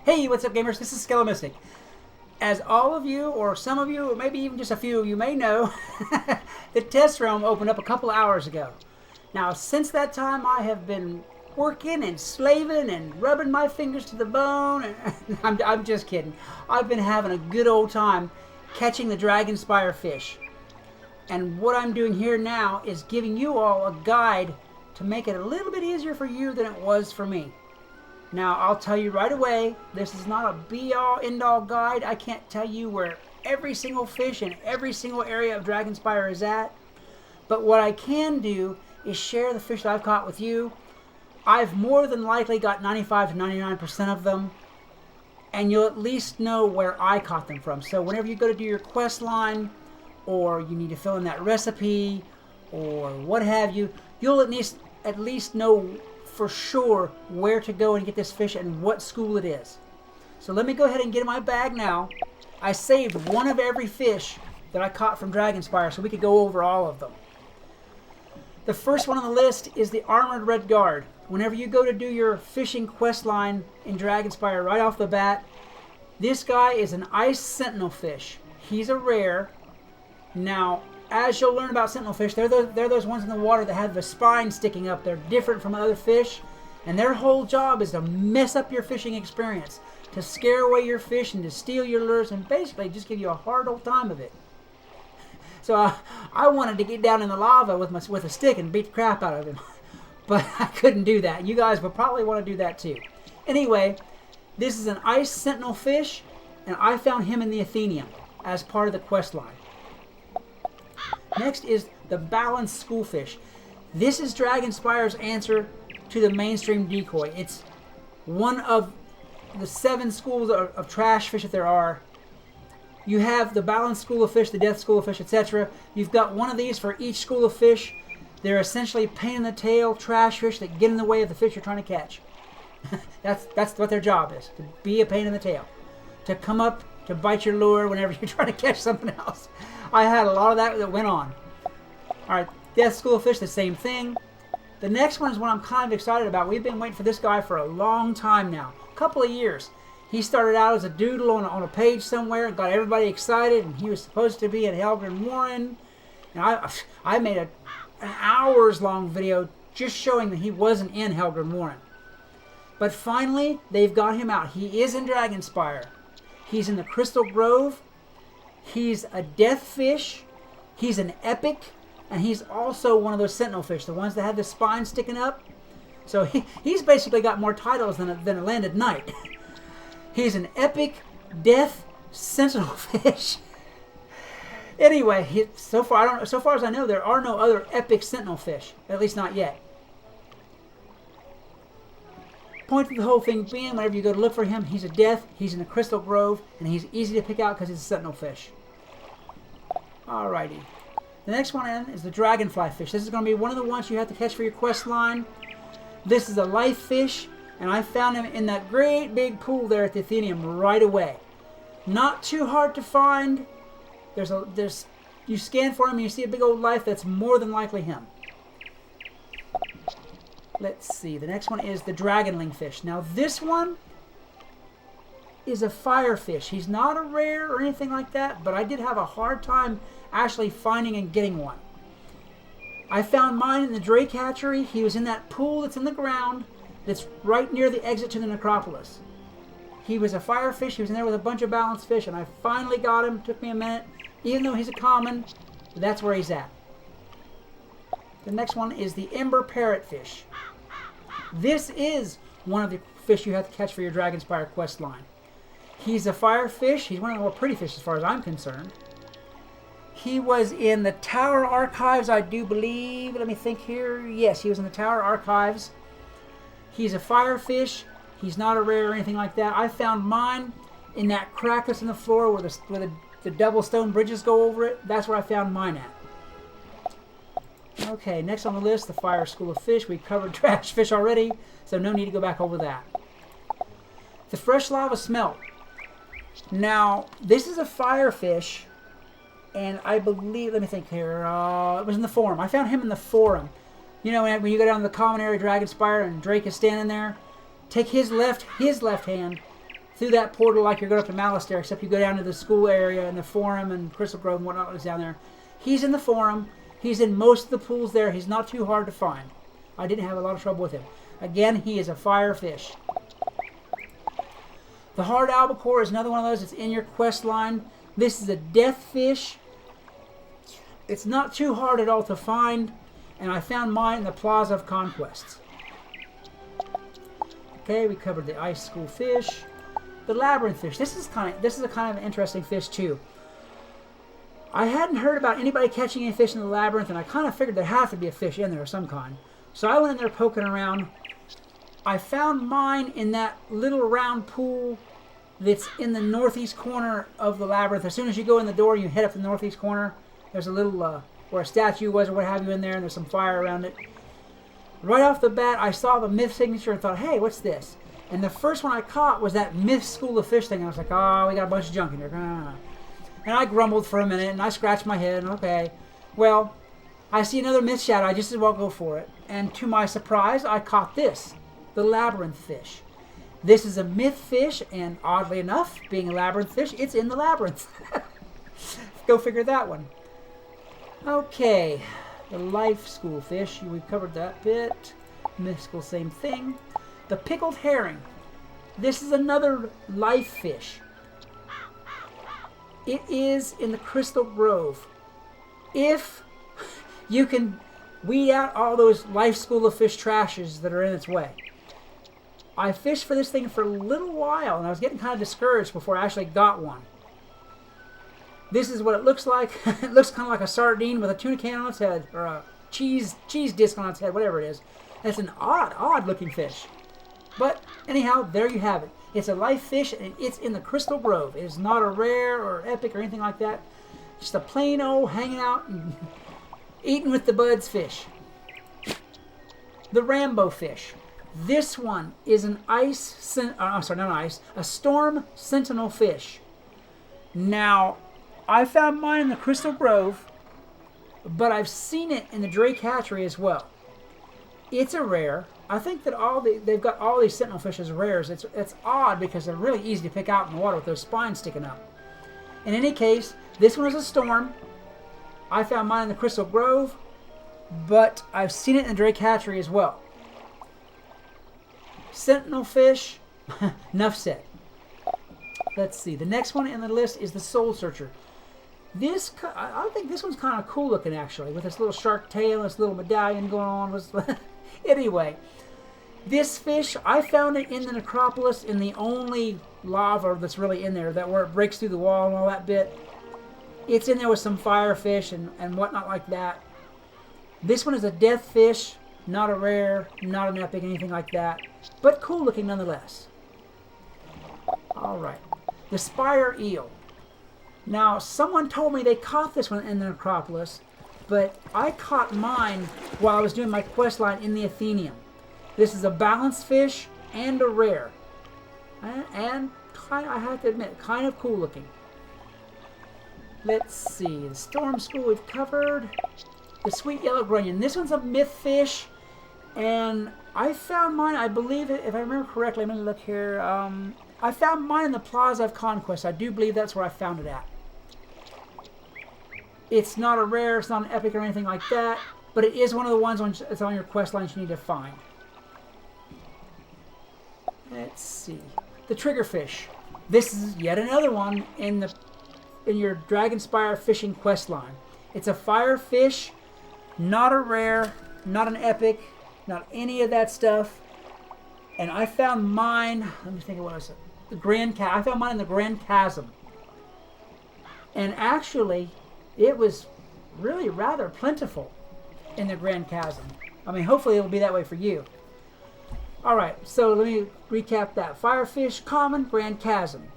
Hey, what's up, gamers? This is Skelemistic. As all of you, or some of you, or maybe even just a few of you may know, the test realm opened up a couple hours ago. Now, since that time, I have been working and slaving and rubbing my fingers to the bone. And I'm just kidding. I've been having a good old time catching the Dragonspyre fish. And what I'm doing here now is giving you all a guide to make it a little bit easier for you than it was for me. Now, I'll tell you right away, this is not a be-all, end-all guide. I can't tell you where every single fish in every single area of Dragonspyre is at. But what I can do is share the fish that I've caught with you. I've more than likely got 95 to 99% of them. And you'll at least know where I caught them from. So whenever you go to do your quest line, or you need to fill in that recipe, or what have you, you'll at least know for sure where to go and get this fish and what school it is. So let me go ahead and get in my bag now. I saved one of every fish that I caught from Dragonspyre so we could go over all of them. The first one on the list is the Armored Red Guard. Whenever you go to do your fishing quest line in Dragonspyre right off the bat, this guy is an ice Sentinel Fish. He's a rare. Now, as you'll learn about Sentinel Fish, they're those ones in the water that have the spine sticking up. They're different from other fish, and their whole job is to mess up your fishing experience, to scare away your fish and to steal your lures and basically just give you a hard old time of it. So I wanted to get down in the lava with a stick and beat the crap out of him, but I couldn't do that. You guys will probably want to do that too. Anyway, this is an ice Sentinel Fish, and I found him in the Athenium as part of the quest line. Next is the Balanced Schoolfish. This is Dragonspyre's answer to the mainstream decoy. It's one of the 7 schools of trash fish that there are. You have the Balanced School of Fish, the Death School of Fish, etc. You've got one of these for each school of fish. They're essentially pain in the tail trash fish that get in the way of the fish you're trying to catch. That's what their job is, to be a pain in the tail. To come up to bite your lure whenever you're trying to catch something else. I had a lot of that went on. Alright, Death School of Fish, the same thing. The next one is one I'm kind of excited about. We've been waiting for this guy for a long time now. A couple of years. He started out as a doodle on a page somewhere and got everybody excited, and he was supposed to be at Helgren Warren. And I made an hours-long video just showing that he wasn't in Helgren Warren. But finally, they've got him out. He is in Dragonspyre. He's in the Crystal Grove. He's a death fish. He's an epic. And he's also one of those Sentinel Fish, the ones that have the spine sticking up. So he's basically got more titles than a landed knight. He's an epic death Sentinel Fish. Anyway, so far as I know, there are no other epic Sentinel Fish. At least not yet. Point of the whole thing being, whenever you go to look for him, he's a death, he's in the Crystal Grove, and he's easy to pick out because he's a Sentinel Fish. Alrighty. The next one in is the Dragonfly Fish. This is going to be one of the ones you have to catch for your quest line. This is a life fish, and I found him in that great big pool there at the Athenium right away. Not too hard to find. You scan for him and you see a big old life, that's more than likely him. Let's see, the next one is the Dragonling Fish. Now this one is a Firefish. He's not a rare or anything like that, but I did have a hard time actually finding and getting one. I found mine in the Drake Hatchery. He was in that pool that's in the ground that's right near the exit to the necropolis. He was a Firefish. He was in there with a bunch of balanced fish, and I finally got him. Took me a minute. Even though he's a common, that's where he's at. The next one is the Ember Parrotfish. This is one of the fish you have to catch for your Dragonspyre quest line. He's a Firefish. He's one of the more pretty fish as far as I'm concerned. He was in the Tower Archives, I do believe. Let me think here. Yes, he was in the Tower Archives. He's a Firefish. He's not a rare or anything like that. I found mine in that crack that's in the floor where the double stone bridges go over it. That's where I found mine at. Okay, next on the list, the Fire School of Fish. We covered trash fish already, so no need to go back over that. The Fresh Lava Smelt. Now, this is a Firefish, and I believe, let me think here, it was in the forum. I found him in the forum. You know, when you go down to the common area Dragonspyre and Drake is standing there, take his left hand, through that portal like you're going up to Malistaire, except you go down to the school area and the Forum and Crystal Grove and whatnot is down there. He's in the Forum. He's in most of the pools there. He's not too hard to find. I didn't have a lot of trouble with him. Again, he is a Firefish. The Hard Albacore is another one of those that's in your quest line. This is a death fish. It's not too hard at all to find, and I found mine in the Plaza of Conquests. Okay, we covered the Ice School Fish. The Labyrinth Fish. This is a kind of interesting fish too. I hadn't heard about anybody catching any fish in the labyrinth, and I kind of figured there had to be a fish in there of some kind. So I went in there poking around. I found mine in that little round pool that's in the northeast corner of the labyrinth. As soon as you go in the door, you head up the northeast corner. There's a little, where a statue was or what have you in there, and there's some fire around it. Right off the bat, I saw the myth signature and thought, hey, what's this? And the first one I caught was that myth school of fish thing. I was like, oh, we got a bunch of junk in here. And I grumbled for a minute, and I scratched my head, and okay. Well, I see another myth shadow. I just as well go for it. And to my surprise, I caught this, the Labyrinth Fish. This is a myth fish, and oddly enough, being a labyrinth fish, it's in the labyrinth. Go figure that one. Okay, the life school fish. We've covered that bit. Mythical, same thing. The pickled herring. This is another life fish. It is in the Crystal Grove. If you can weed out all those life school of fish trashes that are in its way. I fished for this thing for a little while, and I was getting kind of discouraged before I actually got one. This is what it looks like. It looks kind of like a sardine with a tuna can on its head, or a cheese disc on its head, whatever it is. And it's an odd looking fish. But anyhow, there you have it. It's a life fish, and it's in the Crystal Grove. It is not a rare or epic or anything like that. Just a plain old hanging out and eating with the buds fish. The Rambo fish. This one is an a storm sentinel fish. Now, I found mine in the Crystal Grove, but I've seen it in the Drake Hatchery as well. It's a rare. I think that they've got all these sentinel fish as rares. It's odd because they're really easy to pick out in the water with those spines sticking up. In any case, this one is a storm. I found mine in the Crystal Grove, but I've seen it in the Drake Hatchery as well. Sentinel fish, enough said. Let's see. The next one in the list is the Soul Searcher. I think this one's kind of cool looking actually, with this little shark tail and this little medallion going on. Anyway, this fish, I found it in the necropolis in the only lava that's really in there, that where it breaks through the wall and all that bit. It's in there with some firefish and whatnot like that. This one is a death fish, not a rare, not an epic, anything like that, but cool looking nonetheless. Alright, the Spire Eel. Now, someone told me they caught this one in the necropolis, but I caught mine while I was doing my quest line in the Athenium. This is a balanced fish and a rare. And I have to admit, kind of cool looking. Let's see, the Storm School we've covered. The Sweet Yellow Grunion. This one's a myth fish, and I found mine, I believe, if I remember correctly, I'm going to look here. I found mine in the Plaza of Conquest. I do believe that's where I found it at. It's not a rare, it's not an epic or anything like that, but it is one of the ones that's on your quest lines you need to find. Let's see. The Triggerfish. This is yet another one in your Dragonspyre fishing quest line. It's a firefish, not a rare, not an epic, not any of that stuff. And I found mine, let me think of what I said. I found mine in the Grand Chasm. And actually, it was really rather plentiful in the Grand Chasm. I mean, hopefully it'll be that way for you. Alright, so let me recap that. Firefish, common, Grand Chasm.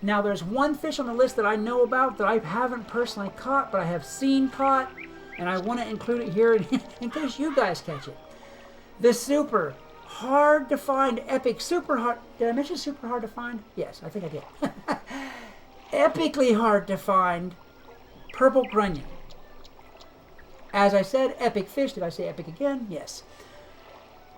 Now there's one fish on the list that I know about that I haven't personally caught, but I have seen caught, and I want to include it here in case you guys catch it. The super hard to find, epic, super hard. Did I mention super hard to find? Yes, I think I did. Epically hard to find purple grunion. As I said, epic fish. Did I say epic again? Yes.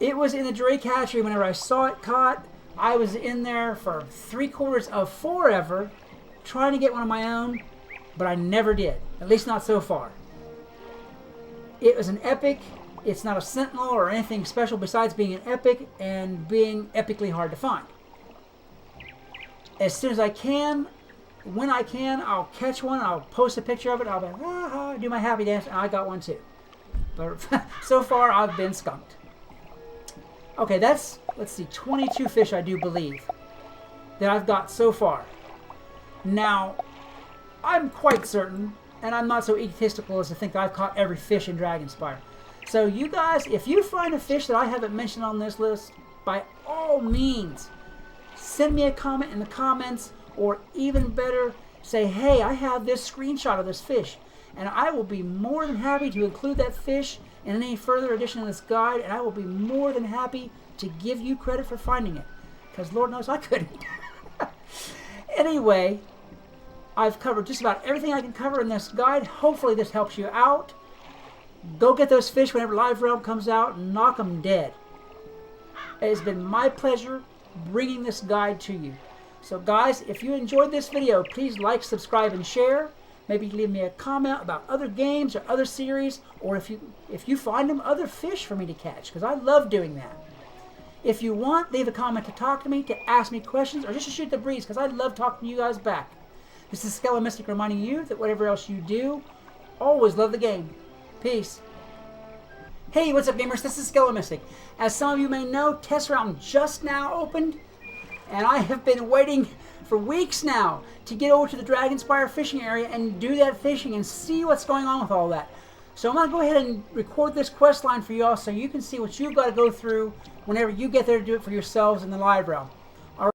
It was in the Drake Hatchery whenever I saw it caught. I was in there for 3/4 of forever trying to get one of my own, but I never did. At least not so far. It was an epic. It's not a Sentinel or anything special besides being an epic and being epically hard to find. As soon as I can, when I can, I'll catch one. I'll post a picture of it. I'll be like, do my happy dance. And I got one too. But so far, I've been skunked. Okay, that's, let's see, 22 fish, I do believe, that I've got so far. Now, I'm quite certain, and I'm not so egotistical as to think that I've caught every fish in Dragonspyre. So you guys, if you find a fish that I haven't mentioned on this list, by all means, send me a comment in the comments, or even better, say, hey, I have this screenshot of this fish, and I will be more than happy to include that fish in any further edition of this guide, and I will be more than happy to give you credit for finding it, because Lord knows I couldn't. Anyway, I've covered just about everything I can cover in this guide. Hopefully this helps you out. Go get those fish whenever Live Realm comes out and knock them dead. It has been my pleasure bringing this guide to you. So guys, if you enjoyed this video, please like, subscribe, and share. Maybe leave me a comment about other games or other series, or if you find them, other fish for me to catch, because I love doing that. If you want, leave a comment to talk to me, to ask me questions, or just to shoot the breeze, because I love talking to you guys back. This is Skeleton Mystic reminding you that whatever else you do, always love the game. Peace. Hey, what's up, gamers? This is Skeleton Mystic. As some of you may know, test round just now opened, and I have been waiting for weeks now to get over to the Dragonspyre fishing area and do that fishing and see what's going on with all that. So I'm going to go ahead and record this quest line for you all so you can see what you've got to go through whenever you get there to do it for yourselves in the live realm.